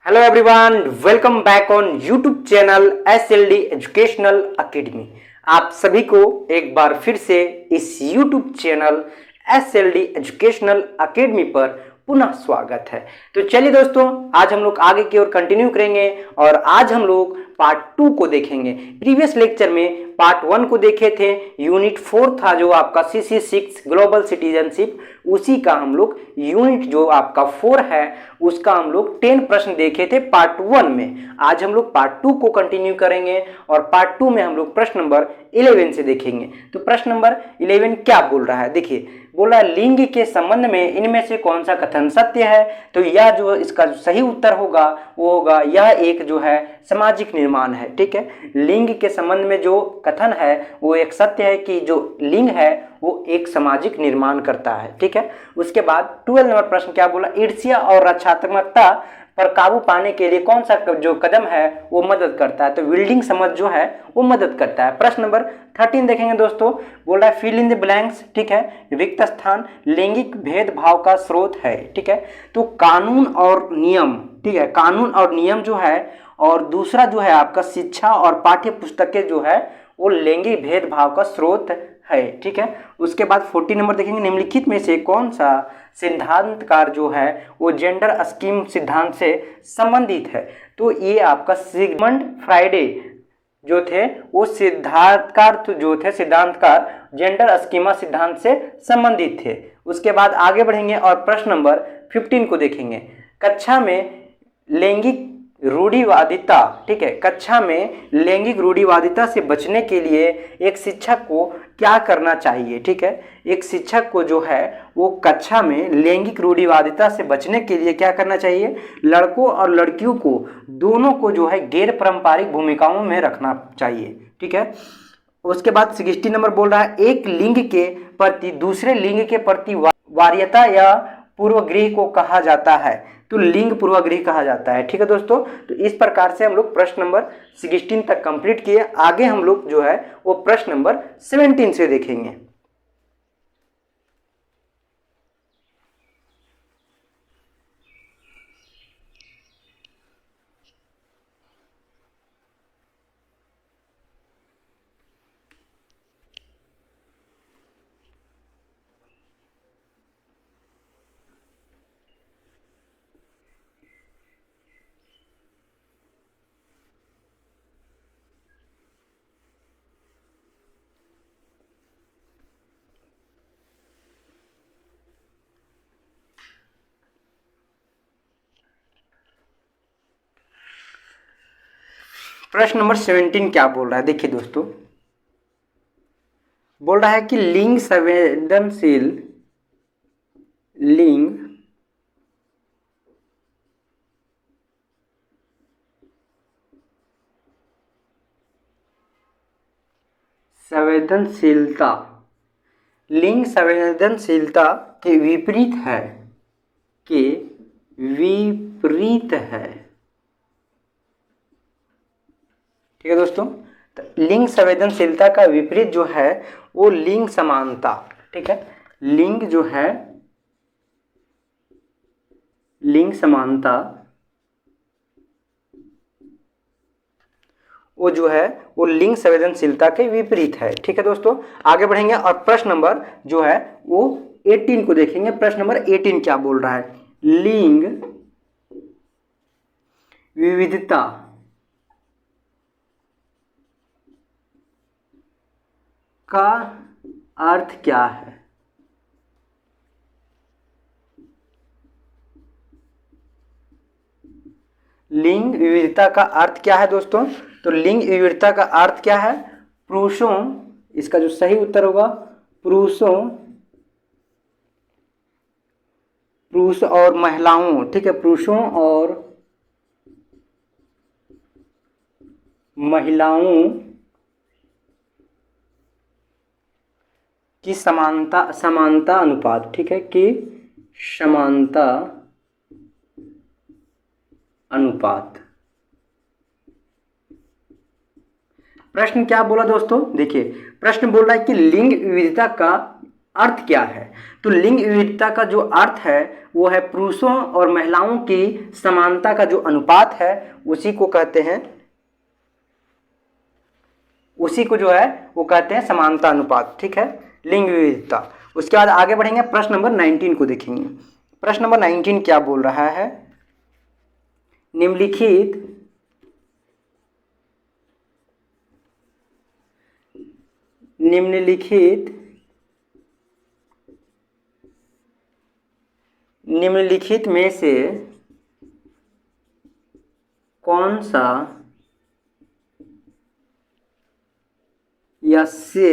Hello everyone, welcome back on YouTube channel SLD educational academy. आप सभी को एक बार फिर से इस YouTube channel SLD educational academy पर पुनः स्वागत है। तो चलिए दोस्तों, आज हम लोग आगे की ओर कंटिन्यू करेंगे और आज हम लोग पार्ट 2 को देखेंगे। प्रीवियस लेक्चर में पार्ट 1 को देखे थे, यूनिट 4 था जो आपका CC6 ग्लोबल सिटीजनशिप, उसी का हम लोग यूनिट जो आपका 4 है उसका हम लोग 10 प्रश्न देखे थे पार्ट 1 में। आज हम लोग पार्ट 2 को कंटिन्यू करेंगे और पार्ट 2 में हम लोग प्रश्न नंबर 11 से देखेंगे। तो प्रश्न नंबर 11 क्या बोल रहा है, देखिए बोला लिंग के संबंध में इनमें से कौन सा कथन सत्य है। तो यह जो इसका जो सही उत्तर होगा वो होगा यह एक जो है सामाजिक निर्माण है। ठीक है, लिंग के संबंध में जो कथन है वो एक सत्य है कि जो लिंग है वो एक सामाजिक निर्माण करता है। ठीक है, उसके बाद 12 नंबर प्रश्न क्या बोला, ईर्ष्या और रक्षात्मकता पर काबू पाने के लिए कौन सा जो कदम है वो मदद करता है। तो विल्डिंग समझ जो है वो मदद करता है। प्रश्न नंबर 13 देखेंगे दोस्तों, बोल रहा है फिल इन द ब्लैंक्स। ठीक है, रिक्त स्थान लैंगिक भेदभाव का स्रोत है। ठीक है, तो कानून और नियम, ठीक है, कानून और नियम जो है, और दूसरा जो है आपका शिक्षा और पाठ्य पुस्तकें जो है वो लैंगिक भेदभाव का स्रोत है। ठीक है, उसके बाद 14 नंबर देखेंगे, निम्नलिखित में से कौन सा सिद्धांतकार जो है वो जेंडर स्कीम सिद्धांत से संबंधित है। तो ये आपका सिगमंड फ्राइडे जो थे वो सिद्धांतकार जेंडर स्कीमा सिद्धांत से संबंधित थे। उसके बाद आगे बढ़ेंगे और प्रश्न नंबर 15 को देखेंगे, कक्षा में लैंगिक रूढ़िवादिता। ठीक है, कक्षा में लैंगिक रूढ़िवादिता से बचने के लिए एक शिक्षक को क्या करना चाहिए। ठीक है, एक शिक्षक को जो है वो कक्षा में लैंगिक रूढ़िवादिता से बचने के लिए क्या करना चाहिए, लड़कों और लड़कियों को दोनों को जो है गैर पारंपरिक भूमिकाओं में रखना चाहिए। ठीक है, उसके बाद 60 नंबर बोल रहा है, एक लिंग के प्रति दूसरे लिंग के प्रति वरीयता या पूर्वग्रह को कहा जाता है। तो लिंग पूर्वाग्रह कहा जाता है। ठीक है दोस्तों, तो इस प्रकार से हम लोग प्रश्न नंबर 16 तक कंप्लीट किए। आगे हम लोग जो है वो प्रश्न नंबर 17 से देखेंगे। प्रश्न नंबर 17 क्या बोल रहा है, देखिए दोस्तों, बोल रहा है कि लिंग संवेदनशील संवेदनशीलता लिंग संवेदनशीलता के विपरीत है, के विपरीत है। ठीक है दोस्तों, तो लिंग संवेदनशीलता का विपरीत जो है वो लिंग समानता। ठीक है, लिंग जो है लिंग समानता वो जो है वो लिंग संवेदनशीलता के विपरीत है। ठीक है दोस्तों, आगे बढ़ेंगे और प्रश्न नंबर जो है वो 18 को देखेंगे। प्रश्न नंबर 18 क्या बोल रहा है, लिंग विविधता का अर्थ क्या है। लिंग विविधता का अर्थ क्या है दोस्तों, तो लिंग विविधता का अर्थ क्या है, पुरुषों, इसका जो सही उत्तर होगा पुरुष और महिलाओं। ठीक है, पुरुषों और महिलाओं की समानता अनुपात। ठीक है, कि समानता अनुपात। प्रश्न क्या बोला दोस्तों, देखिए प्रश्न बोल रहा है कि लिंग विविधता का अर्थ क्या है? तो लिंग विविधता का जो अर्थ है वो है पुरुषों और महिलाओं की समानता का जो अनुपात है उसी को कहते हैं, उसी को जो है वो कहते हैं समानता अनुपात। ठीक है, लिंग विविधता। उसके बाद आगे बढ़ेंगे, प्रश्न नंबर 19 को देखेंगे। प्रश्न नंबर 19 क्या बोल रहा है? निम्नलिखित में से कौन सा या से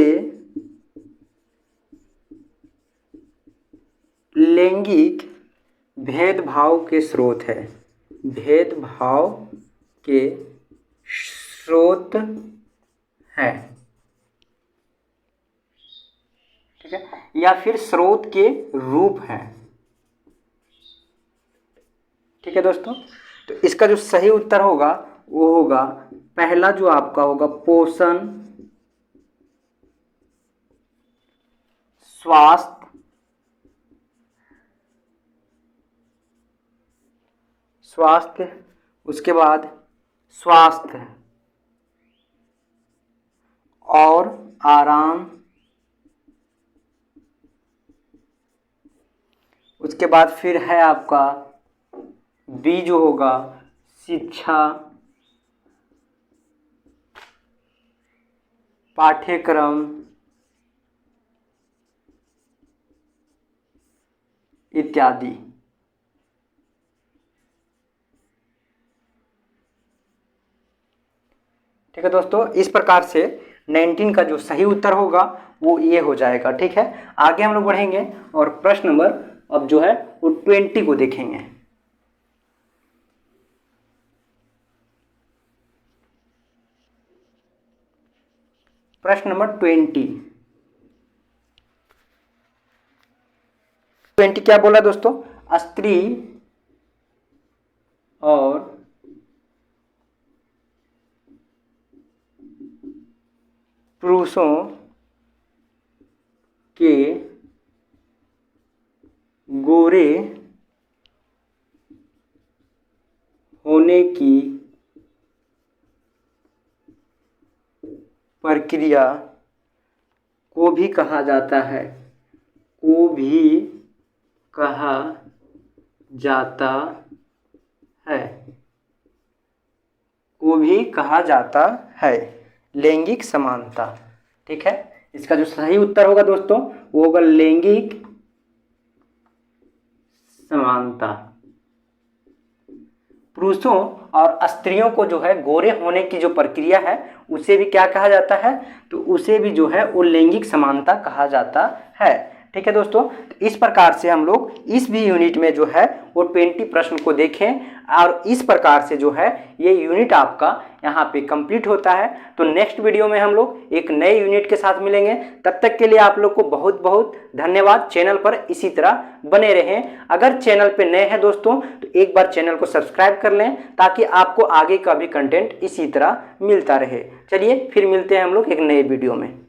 लैंगिक भेदभाव के स्रोत है? भेदभाव के स्रोत है, ठीक है, या फिर स्रोत के रूप है। ठीक है दोस्तों, तो इसका जो सही उत्तर होगा वो होगा पहला, जो आपका होगा पोषण, स्वास्थ्य, उसके बाद स्वास्थ्य और आराम, उसके बाद फिर है आपका बी जो होगा शिक्षा, पाठ्यक्रम इत्यादि। ठीक है दोस्तों, इस प्रकार से 19 का जो सही उत्तर होगा वो ये हो जाएगा। ठीक है, आगे हम लोग बढ़ेंगे और प्रश्न नंबर अब जो है वो 20 को देखेंगे। प्रश्न नंबर 20 क्या बोला दोस्तों? स्त्री और पुरुषों के गोरे होने की प्रक्रिया को भी कहा जाता है, को भी कहा जाता है, को भी कहा जाता है लैंगिक समानता। ठीक है, इसका जो सही उत्तर होगा दोस्तों वो होगा लैंगिक समानता। पुरुषों और स्त्रियों को जो है गोरे होने की जो प्रक्रिया है उसे भी क्या कहा जाता है? तो उसे भी जो है वो लैंगिक समानता कहा जाता है। ठीक है दोस्तों, तो इस प्रकार से हम लोग इस भी यूनिट में जो है वो 20 प्रश्न को देखें और इस प्रकार से जो है ये यूनिट आपका यहाँ पे कंप्लीट होता है। तो नेक्स्ट वीडियो में हम लोग एक नए यूनिट के साथ मिलेंगे। तब तक के लिए आप लोग को बहुत बहुत धन्यवाद। चैनल पर इसी तरह बने रहें। अगर चैनल पे नए हैं दोस्तों तो एक बार चैनल को सब्सक्राइब कर लें ताकि आपको आगे का भी कंटेंट इसी तरह मिलता रहे। चलिए फिर मिलते हैं हम लोग एक नए वीडियो में।